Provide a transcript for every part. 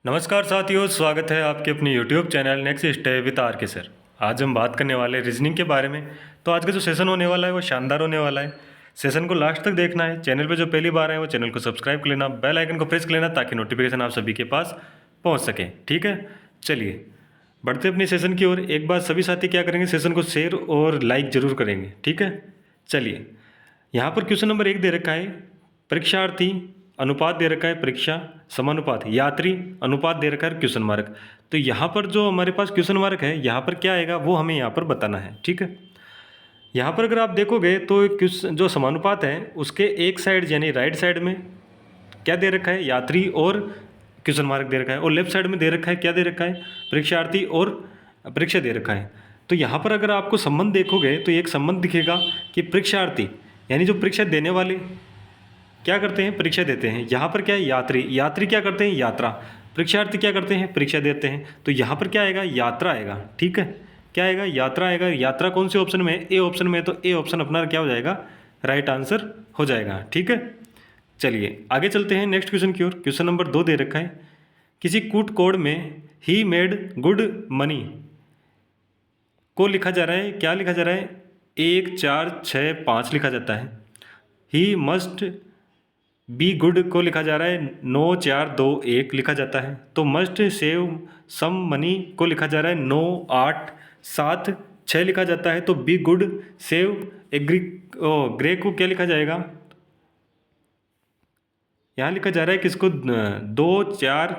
नमस्कार साथियों, स्वागत है आपके अपने YouTube channel next step with R K sir. आज हम बात करने वाले रीजनिंग के बारे में। तो आज का जो सेशन होने वाला है वो शानदार होने वाला है। सेशन को लास्ट तक देखना है। चैनल पे जो पहली बार है वो चैनल को सब्सक्राइब कर लेना, बेल आइकन को प्रेस कर लेना ताकि नोटिफिकेशन आप सभी के पास पहुँच सके। ठीक है, चलिए बढ़ते अपनी सेशन की ओर। एक बार सभी साथी क्या करेंगे, सेशन को शेयर और लाइक जरूर करेंगे। ठीक है, चलिए यहाँ पर क्वेश्चन नंबर 1 दे रखा है, परीक्षार्थी अनुपात दे रखा है, परीक्षा समानुपात, यात्री अनुपात दे रखा है, क्वेश्चन मार्क। तो यहाँ पर जो हमारे पास क्वेश्चन मार्क है, यहाँ पर क्या आएगा वो हमें यहाँ पर बताना है। ठीक है, यहाँ पर अगर आप देखोगे तो क्वेश्चन जो समानुपात है उसके एक साइड यानी राइट साइड में क्या दे रखा है, यात्री और क्वेश्चन मार्क दे रखा है, और लेफ्ट साइड में दे रखा है, क्या दे रखा है, परीक्षार्थी और परीक्षा दे रखा है। तो यहाँ पर अगर आपको संबंध देखोगे तो एक संबंध दिखेगा कि परीक्षार्थी यानी जो परीक्षा देने वाले क्या करते हैं, परीक्षा देते हैं। यहाँ पर क्या है, यात्री, यात्री क्या करते हैं, यात्रा। परीक्षार्थी क्या करते हैं, परीक्षा देते हैं। तो यहाँ पर क्या आएगा, यात्रा आएगा। ठीक है, क्या आएगा, यात्रा आएगा। यात्रा कौन से ऑप्शन में है, ए ऑप्शन में है, तो ए ऑप्शन अपना क्या हो जाएगा, राइट आंसर हो जाएगा। ठीक है, चलिए आगे चलते हैं नेक्स्ट क्वेश्चन की ओर। क्वेश्चन नंबर 2 दे रखा है, किसी कूट कोड में ही मेड गुड मनी को लिखा जा रहा है, क्या लिखा जा रहा है, 1 4 6 5 लिखा जाता है। ही मस्ट बी गुड को लिखा जा रहा है 9 4 2 1 लिखा जाता है। तो मस्ट सेव सम मनी को लिखा जा रहा है 9 8 7 6 लिखा जाता है। तो बी गुड सेव एग्री ग्रे को क्या लिखा जाएगा, यहाँ लिखा जा रहा है किसको, 2 4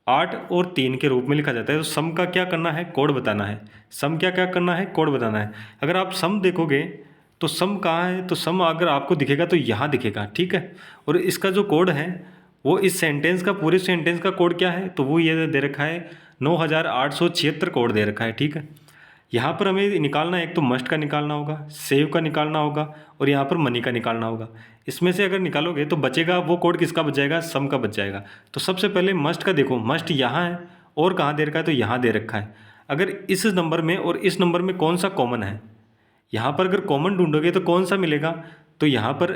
8 और 3 के रूप में लिखा जाता है। तो सम का क्या करना है, कोड बताना है। सम क्या क्या करना है, कोड बताना है। अगर आप सम देखोगे तो सम कहाँ है, तो सम अगर आपको दिखेगा तो यहाँ दिखेगा। ठीक है, और इसका जो कोड है वो इस सेंटेंस का, पूरे सेंटेंस का कोड क्या है, तो वो ये दे रखा है 9876 कोड दे रखा है। ठीक है, यहाँ पर हमें निकालना है, एक तो मस्ट का निकालना होगा, सेव का निकालना होगा, और यहाँ पर मनी का निकालना होगा। इसमें से अगर निकालोगे तो बचेगा वो कोड किसका बच जाएगा, सम का बच जाएगा। तो सबसे पहले मस्ट का देखो, मस्ट यहाँ है और कहाँ दे रखा है, तो यहाँ दे रखा है। अगर इस नंबर में और इस नंबर में कौन सा कॉमन है, यहाँ पर अगर कॉमन ढूंढोगे तो कौन सा मिलेगा, तो यहाँ पर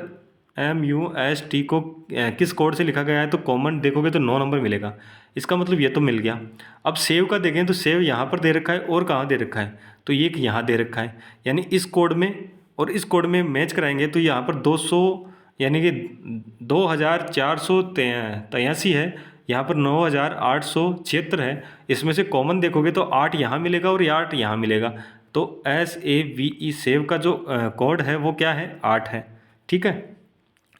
MUST को किस कोड से लिखा गया है, तो कॉमन देखोगे तो 9 नंबर मिलेगा। इसका मतलब ये तो मिल गया। अब सेव का देखें तो सेव यहाँ पर दे रखा है और कहाँ दे रखा है, तो ये यहाँ दे रखा है। यानी इस कोड में और इस कोड में मैच कराएंगे तो यहाँ पर 200 यानी कि 2483 है, यहाँ पर 9876 है। इसमें से कॉमन देखोगे तो 8 यहाँ मिलेगा और 8 यहाँ मिलेगा। तो SAVE सेव का जो कोड है वो क्या है, 8 है। ठीक है,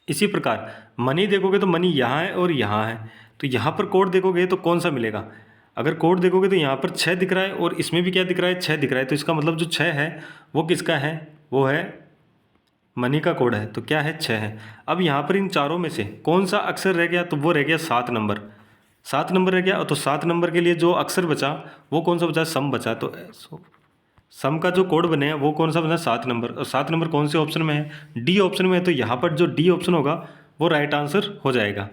इसी प्रकार मनी देखोगे तो मनी यहाँ है और यहाँ है। तो यहाँ पर कोड देखोगे तो कौन सा मिलेगा, अगर कोड देखोगे तो यहाँ पर 6 दिख रहा है और इसमें भी क्या दिख रहा है, 6 दिख रहा है। तो इसका मतलब जो 6 है वो किसका है, वो है मनी का कोड है। तो क्या है, 6 है। अब यहाँ पर इन चारों में से कौन सा अक्षर रह गया, तो वो रह गया 7 नंबर। 7 नंबर रह गया। तो 7 नंबर के लिए जो अक्षर बचा वो कौन सा बचा, सम बचा। तो सम का जो कोड बने वो कौन सा बना, 7 नंबर। और 7 नंबर कौन से ऑप्शन में है, डी ऑप्शन में है। तो यहाँ पर जो डी ऑप्शन होगा वो राइट आंसर हो जाएगा।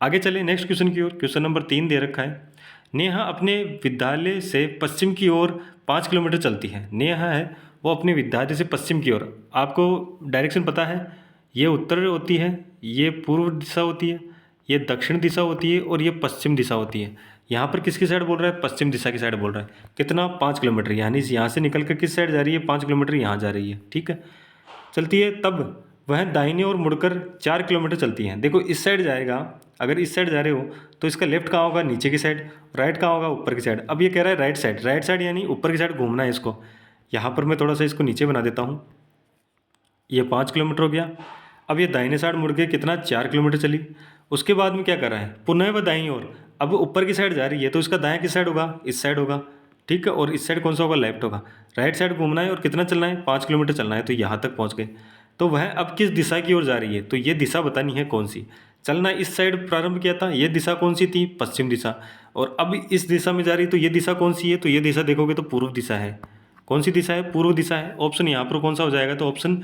आगे चले नेक्स्ट क्वेश्चन की ओर। क्वेश्चन नंबर 3 दे रखा है, नेहा अपने विद्यालय से पश्चिम की ओर 5 किलोमीटर चलती है। नेहा है वो अपने विद्यालय से पश्चिम की ओर, आपको डायरेक्शन पता है, ये उत्तर होती है, ये पूर्व दिशा होती है, ये दक्षिण दिशा होती है और ये पश्चिम दिशा होती है। यहाँ पर किसकी साइड बोल रहा है, पश्चिम दिशा की साइड बोल रहा है। कितना, 5 किलोमीटर। यानी यहाँ से निकल कर किस साइड जा रही है, 5 किलोमीटर यहाँ जा रही है। ठीक है, चलती है। तब वह दाहिने ओर मुड़कर 4 किलोमीटर चलती है। देखो इस साइड जाएगा, अगर इस साइड जा रहे हो तो इसका लेफ्ट कहाँ होगा, नीचे की साइड, राइट कहाँ होगा, ऊपर की साइड। अब ये कह रहा है राइट साइड, राइट साइड यानी ऊपर की साइड घूमना है इसको। यहाँ पर मैं थोड़ा सा इसको नीचे बना देता हूँ, ये 5 किलोमीटर हो गया। अब ये दाहिने साइड मुड़ के कितना, 4 किलोमीटर चली। उसके बाद में क्या कर रहा है, पुनः वह दाईं ओर, अब ऊपर की साइड जा रही है तो इसका दायां किस साइड होगा, इस साइड होगा। ठीक है, और इस साइड कौन सा होगा, लेफ्ट होगा। राइट साइड घूमना है और कितना चलना है, 5 किलोमीटर चलना है। तो यहाँ तक पहुँच गए। तो वह अब किस दिशा की ओर जा रही है, तो ये दिशा बतानी है कौन सी। चलना इस साइड प्रारंभ किया था, ये दिशा कौन सी थी, पश्चिम दिशा। और अब इस दिशा में जा रही है तो ये दिशा कौन सी है, तो ये दिशा देखोगे तो पूर्व दिशा है। कौन सी दिशा है, पूर्व दिशा है। ऑप्शन यहाँ पर कौन सा हो जाएगा, तो ऑप्शन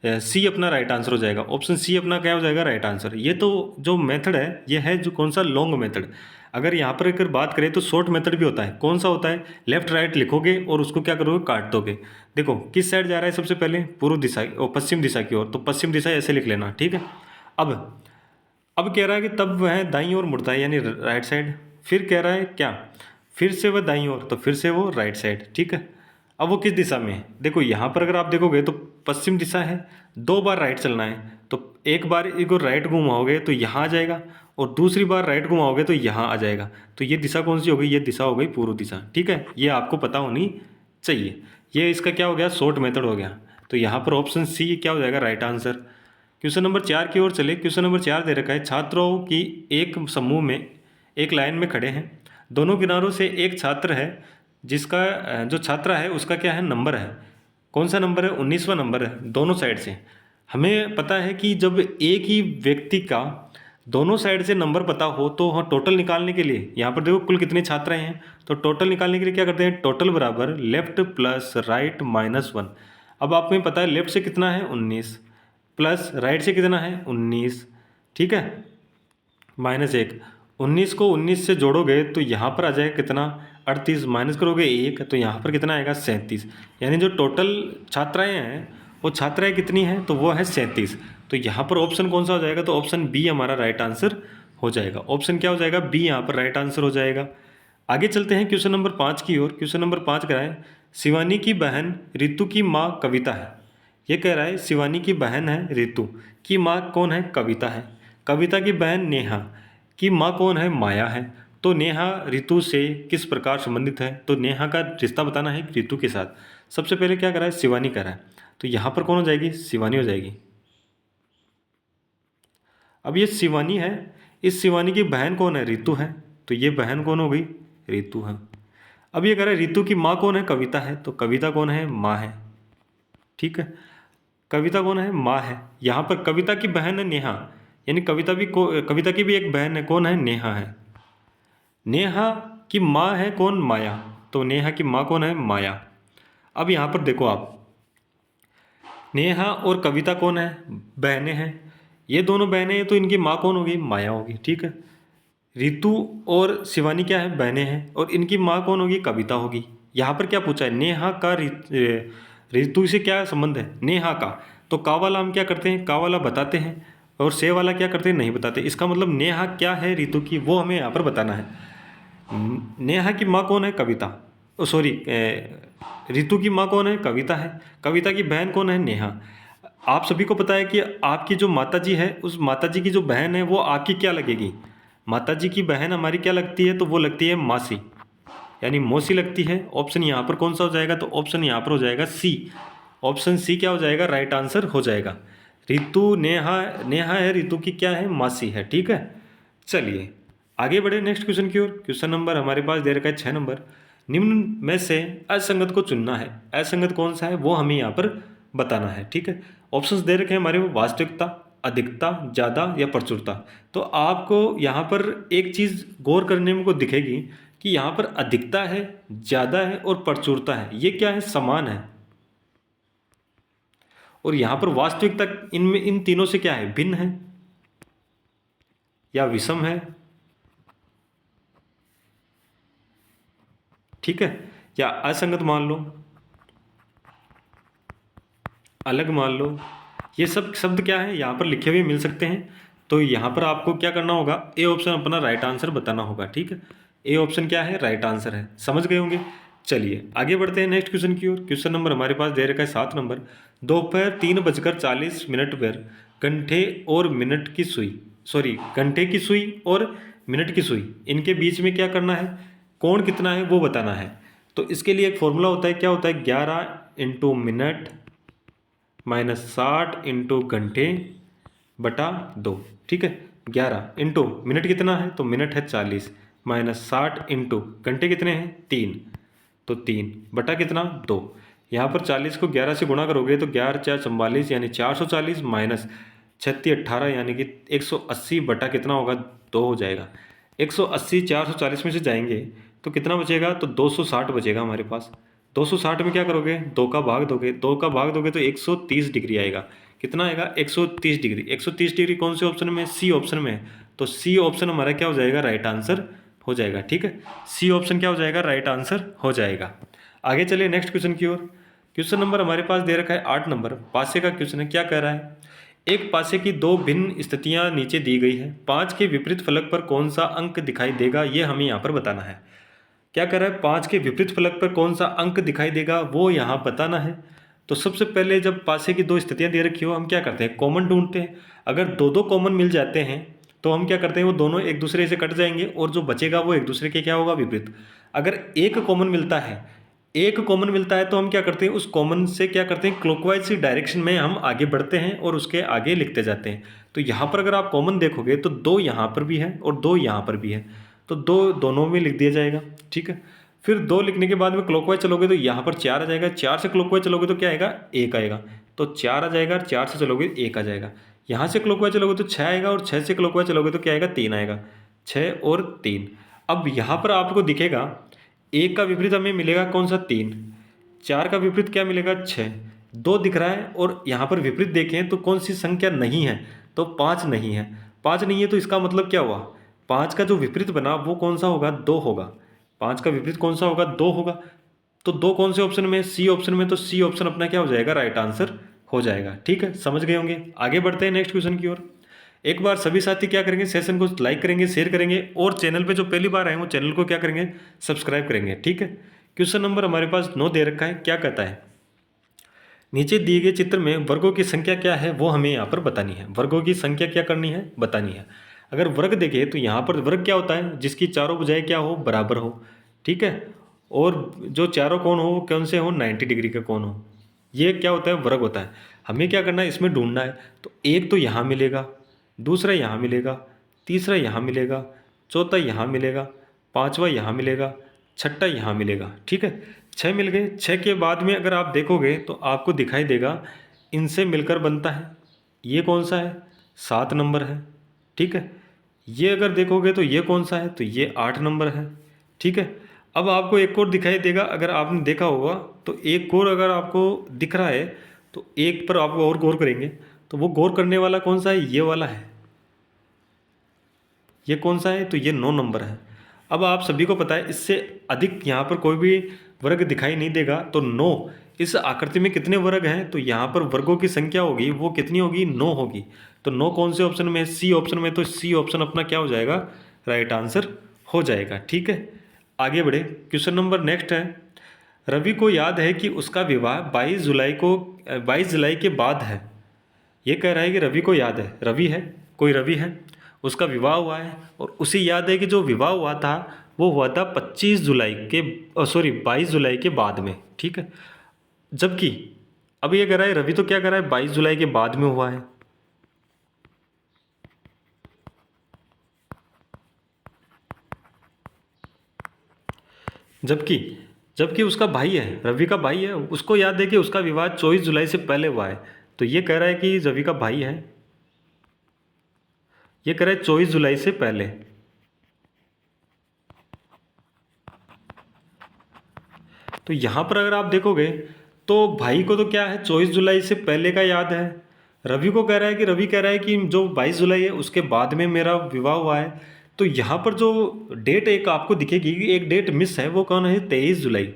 सी अपना राइट आंसर हो जाएगा। ऑप्शन सी अपना क्या हो जाएगा, राइट आंसर। ये तो जो मेथड है ये है जो कौन सा, लॉन्ग मेथड। अगर यहाँ पर अगर बात करें तो शॉर्ट मेथड भी होता है। कौन सा होता है, लेफ्ट राइट लिखोगे और उसको क्या करोगे, काट दोगे। देखो किस साइड जा रहा है, सबसे पहले पूर्व दिशा और पश्चिम दिशा की ओर, तो पश्चिम दिशा ऐसे लिख लेना। ठीक है, अब कह रहा है कि तब वह दाईं ओर मुड़ता है यानी राइट साइड, फिर कह रहा है क्या, फिर से वह दाईं ओर, तो फिर से वो राइट साइड, ठीक है। अब वो किस दिशा में है, देखो यहाँ पर अगर आप देखोगे तो पश्चिम दिशा है, 2 बार राइट चलना है, तो एक बार इसको राइट घुमाओगे तो यहाँ आ जाएगा, और दूसरी बार राइट घुमाओगे तो यहाँ आ जाएगा। तो ये दिशा कौन सी हो गई, ये दिशा हो गई पूर्व दिशा, ठीक है। ये आपको पता होनी चाहिए। ये इसका क्या हो गया, शॉर्ट मेथड हो गया। तो यहाँ पर ऑप्शन सी क्या हो जाएगा राइट आंसर। क्वेश्चन नंबर 4 की ओर चले। क्वेश्चन नंबर 4 दे रखा है, छात्रों की एक समूह में एक लाइन में खड़े हैं, दोनों किनारों से एक छात्र है, जिसका जो छात्र है उसका क्या है, नंबर है। कौन सा नंबर है, 19वां नंबर है, दोनों साइड से। हमें पता है कि जब एक ही व्यक्ति का दोनों साइड से नंबर पता हो तो हाँ, टोटल निकालने के लिए यहाँ पर देखो कुल कितने छात्र हैं, तो टोटल निकालने के लिए क्या करते हैं, टोटल बराबर लेफ्ट प्लस राइट माइनस 1। अब आपको पता है लेफ्ट से कितना है 19, प्लस राइट से कितना है 19, ठीक है, -1। 19 को 19 से जोड़ोगे तो यहाँ पर आ जाएगा कितना, 38, माइनस करोगे 1 तो यहाँ पर कितना आएगा 37। यानी जो टोटल छात्राएँ हैं वो छात्राएँ कितनी हैं, तो वो है 37। तो यहाँ पर ऑप्शन कौन सा हो जाएगा, तो ऑप्शन बी हमारा राइट आंसर हो जाएगा। ऑप्शन क्या हो जाएगा, बी यहाँ पर राइट आंसर हो जाएगा। आगे चलते हैं क्वेश्चन नंबर 5 की ओर। क्वेश्चन नंबर 5 कह रहा है, शिवानी की बहन रितु की माँ कविता है। ये कह रहा है शिवानी की बहन है रितु, की माँ कौन है, कविता है। कविता की बहन नेहा की माँ कौन है, माया है। तो नेहा रितु से किस प्रकार संबंधित है, तो नेहा का रिश्ता बताना है रितु के साथ। सबसे पहले क्या करा है, शिवानी करा है, तो यहाँ पर कौन हो जाएगी, शिवानी हो जाएगी। अब ये शिवानी है, इस शिवानी की बहन कौन है, रितु है, तो ये बहन कौन हो गई, रितु है। अब ये कह रहा है रितु की माँ कौन है, कविता है, तो कविता कौन है, माँ है, ठीक है। कविता कौन है, माँ है। यहाँ पर कविता की बहन है नेहा, यानी कविता की भी एक बहन है, कौन है, नेहा है। नेहा की माँ है कौन, माया, तो नेहा की माँ कौन है, माया। अब यहाँ पर देखो आप, नेहा और कविता कौन है, बहनें हैं, ये दोनों बहनें हैं, तो इनकी माँ कौन होगी, माया होगी, ठीक है। रितु और शिवानी क्या है, बहनें हैं, और इनकी माँ कौन होगी, कविता होगी। यहाँ पर क्या पूछा है, नेहा का रितु से क्या संबंध है, नेहा का। तो का वाला हम क्या करते हैं, का वाला बताते हैं, और से वाला क्या करते हैं, नहीं बताते। इसका मतलब नेहा क्या है रितु की, वो हमें यहाँ पर बताना है। नेहा की माँ कौन है, कविता, सॉरी, रितु की माँ कौन है, कविता है। कविता की बहन कौन है, नेहा। आप सभी को पता है कि आपकी जो माता जी है, उस माता जी की जो बहन है वो आपकी क्या लगेगी, माता जी की बहन हमारी क्या लगती है, तो वो लगती है मासी, यानी मौसी लगती है। ऑप्शन यहाँ पर कौन सा हो जाएगा, तो ऑप्शन यहाँ पर हो जाएगा सी। ऑप्शन सी क्या हो जाएगा, राइट आंसर हो जाएगा। रितु नेहा, नेहा है रितु की क्या है, मासी है, ठीक है। चलिए आगे बढ़े नेक्स्ट क्वेश्चन की ओर। क्वेश्चन नंबर हमारे पास दे रखा है 6 नंबर। निम्न में से असंगत को चुनना है। असंगत कौन सा है वो हमें यहाँ पर बताना है, ठीक है। ऑप्शंस दे रखे हैं हमारे, वास्तविकता, अधिकता, ज़्यादा या प्रचुरता। तो आपको यहाँ पर एक चीज़ गौर करने में को दिखेगी कि यहाँ पर अधिकता है, ज़्यादा है और प्रचुरता है, ये क्या है, समान है। और यहाँ पर वास्तविकता इनमें इन तीनों से क्या है, भिन्न है या विषम है, ठीक है, या असंगत मान लो, अलग मान लो। ये सब शब्द क्या है यहाँ पर लिखे हुए मिल सकते हैं। तो यहाँ पर आपको क्या करना होगा, ए ऑप्शन अपना राइट आंसर बताना होगा, ठीक है। ए ऑप्शन क्या है, राइट आंसर है, समझ गए होंगे। चलिए आगे बढ़ते हैं नेक्स्ट क्वेश्चन की ओर। क्वेश्चन नंबर हमारे पास दे रखा है 7 नंबर। दोपहर 3:40 पर घंटे और मिनट की सुई, सॉरी घंटे की सुई और मिनट की सुई, इनके बीच में क्या करना है, कोण कितना है वो बताना है। तो इसके लिए एक फॉर्मूला होता है, क्या होता है, 11 इंटू मिनट -60 इंटू घंटे बटा 2, ठीक है। 11 इंटू मिनट कितना है, तो मिनट है 40, -60 इंटू घंटे कितने हैं 3, तो 3 बटा कितना 2। यहाँ पर 40 को 11 से गुणा करोगे तो 11 4 44 यानी 440 माइनस 36 18 यानी कि 180 बटा कितना होगा 2 हो जाएगा। 180 440 में से जाएंगे तो कितना बचेगा, तो 260 बचेगा हमारे पास। 260 में क्या करोगे, 2 का भाग दोगे, 2 का भाग दोगे तो 130 डिग्री आएगा। कितना आएगा, 130 डिग्री। 130 डिग्री कौन से ऑप्शन में, सी ऑप्शन में। तो सी ऑप्शन हमारा क्या हो जाएगा, राइट आंसर हो जाएगा, ठीक है। सी ऑप्शन क्या हो जाएगा, राइट आंसर हो जाएगा। आगे चलिए नेक्स्ट क्वेश्चन की ओर। क्वेश्चन नंबर हमारे पास दे रखा है 8 नंबर, पासे का क्वेश्चन है। क्या कह रहा है, एक पासे की दो भिन्न स्थितियां नीचे दी गई है, 5 के विपरीत फलक पर कौन सा अंक दिखाई देगा, ये हमें यहाँ पर बताना है। क्या कर रहा है, 5 के विपरीत फलक पर कौन सा अंक दिखाई देगा वो यहाँ बताना है। तो सबसे पहले जब पासे की दो स्थितियां दे रखी हो, हम क्या करते हैं, कॉमन ढूंढते हैं। अगर दो दो कॉमन मिल जाते हैं तो हम क्या करते हैं, वो दोनों एक दूसरे से कट जाएंगे और जो बचेगा वो एक दूसरे के क्या होगा, विपरीत। अगर एक कॉमन मिलता है, एक कॉमन मिलता है तो हम क्या करते हैं, उस कॉमन से क्या करते हैं, क्लॉकवाइज की डायरेक्शन में हम आगे बढ़ते हैं और उसके आगे लिखते जाते हैं। तो यहाँ पर अगर आप कॉमन देखोगे तो दो यहाँ पर भी है और दो यहाँ पर भी है, तो दो दोनों में लिख दिया जाएगा। ठीक है, फिर दो लिखने के बाद में क्लॉकवाइज चलोगे तो यहाँ पर 4 आ जाएगा, 4 से क्लॉकवाइज चलोगे तो क्या आएगा, 1 आएगा। तो 4 आ जाएगा, 4 से चलोगे 1 आ जाएगा। यहाँ से क्लॉकवाइज चलोगे तो 6 आएगा और 6 से क्लॉकवाइज चलोगे तो क्या आएगा, 3 आएगा। 6 और 3। अब यहाँ पर आपको दिखेगा 1 का विपरीत हमें मिलेगा कौन सा, 3। 4 का विपरीत क्या मिलेगा, 6। 2 दिख रहा है और यहाँ पर विपरीत देखें तो कौन सी संख्या नहीं है, तो 5 नहीं है। 5 नहीं है तो इसका मतलब क्या हुआ, 5 का जो विपरीत बना वो कौन सा होगा, 2 होगा। 5 का विपरीत कौन सा होगा, 2 होगा। तो 2 कौन से ऑप्शन में, सी ऑप्शन में, तो सी ऑप्शन अपना क्या हो जाएगा, राइट आंसर हो जाएगा। ठीक है, समझ गए होंगे। आगे बढ़ते हैं नेक्स्ट क्वेश्चन की ओर। एक बार सभी साथी क्या करेंगे, सेशन को लाइक करेंगे, शेयर करेंगे और चैनल पे जो पहली बार आए वो चैनल को क्या करेंगे, सब्सक्राइब करेंगे। ठीक है, क्वेश्चन नंबर हमारे पास 9 दे रखा है। क्या कहता है, नीचे दिए गए चित्र में वर्गों की संख्या क्या है वो हमें यहाँ पर बतानी है। वर्गों की संख्या क्या करनी है, बतानी है। अगर वर्ग देखें तो यहाँ पर वर्ग क्या होता है, जिसकी चारों भुजाएं क्या हो, बराबर हो। ठीक है, और जो चारों कोण हो वो कौन से हो, 90 डिग्री का कोण हो। ये क्या होता है, वर्ग होता है। हमें क्या करना है, इसमें ढूंढना है। तो एक तो यहाँ मिलेगा, दूसरा यहाँ मिलेगा, तीसरा यहाँ मिलेगा, चौथा यहाँ मिलेगा, पांचवा यहाँ मिलेगा, छठा यहाँ मिलेगा। ठीक है, 6 मिल गए। 6 के बाद में अगर आप देखोगे तो आपको दिखाई देगा इनसे मिलकर बनता है, ये कौन सा है, 7 नंबर है। ठीक है, ये अगर देखोगे तो ये कौन सा है, तो ये 8 नंबर है। ठीक है, अब आपको एक और दिखाई देगा, अगर आपने देखा होगा तो एक और अगर आपको दिख रहा है तो एक पर आप और गौर करेंगे तो वो गौर करने वाला कौन सा है, ये वाला है। ये कौन सा है, तो ये 9 नंबर है। अब आप सभी को पता है इससे अधिक यहाँ पर कोई भी वर्ग दिखाई नहीं देगा। तो 9, इस आकृति में कितने वर्ग हैं, तो यहाँ पर वर्गों की संख्या होगी वो कितनी होगी, 9 होगी। तो 9 कौन से ऑप्शन में है, सी ऑप्शन में। तो सी ऑप्शन अपना क्या हो जाएगा, राइट आंसर हो जाएगा। ठीक है, आगे बढ़े। क्वेश्चन नंबर नेक्स्ट है, रवि को याद है कि उसका विवाह 22 जुलाई के बाद है। ये कह रहा है कि रवि को याद है, रवि है, कोई रवि है, उसका विवाह हुआ है और उसे याद है कि जो विवाह हुआ था वो हुआ था 25 जुलाई के 22 जुलाई के बाद में। ठीक है, जबकि अब ये कह रहा है, रवि तो क्या कह रहा है, 22 जुलाई के बाद में हुआ है। जबकि जबकि उसका भाई है, रवि का भाई है, उसको याद है कि उसका विवाह 24 जुलाई से पहले हुआ है। तो ये कह रहा है कि रवि का भाई है, ये कह रहा है 24 जुलाई से पहले। तो यहाँ पर अगर आप देखोगे तो भाई को तो क्या है, 24 जुलाई से पहले का याद है। रवि को कह रहा है कि रवि कह रहा है कि जो 22 जुलाई है उसके बाद में मेरा विवाह हुआ है। तो यहाँ पर जो डेट एक आपको दिखेगी, एक डेट मिस है, वो कौन है, 23 जुलाई।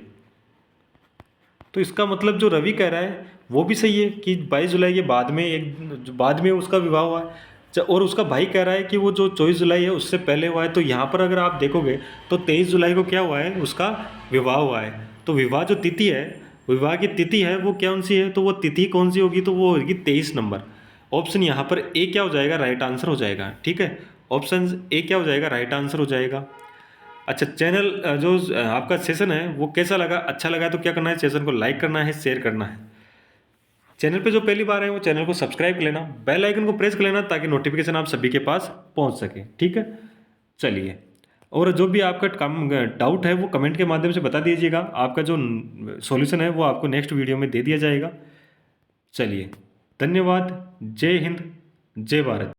तो इसका मतलब जो रवि कह रहा है वो भी सही है कि 22 जुलाई के बाद में, बाद में उसका विवाह हुआ है। और उसका भाई कह रहा है कि वो जो 24 जुलाई है उससे पहले हुआ है। तो यहाँ पर अगर आप देखोगे तो 23 जुलाई को क्या हुआ है, उसका विवाह हुआ है। तो विवाह जो तिथि है, विवाह की तिथि है वो कौन सी है, तो वो तिथि कौन सी होगी, तो वो होगी 23 नंबर। ऑप्शन यहाँ पर ए क्या हो जाएगा, राइट आंसर हो जाएगा। ठीक है, ऑप्शन ए क्या हो जाएगा, राइट आंसर हो जाएगा। अच्छा, चैनल जो आपका सेशन है वो कैसा लगा, अच्छा लगा तो क्या करना है, सेशन को लाइक करना है, शेयर करना है। चैनल पे जो पहली बार है वो चैनल को सब्सक्राइब कर लेना, बेल आइकन को प्रेस कर लेना ताकि नोटिफिकेशन आप सभी के पास पहुंच सके। ठीक है, चलिए, और जो भी आपका डाउट है वो कमेंट के माध्यम से बता दीजिएगा। आपका जो सॉल्यूशन है वो आपको नेक्स्ट वीडियो में दे दिया जाएगा। चलिए, धन्यवाद। जय हिंद, जय भारत।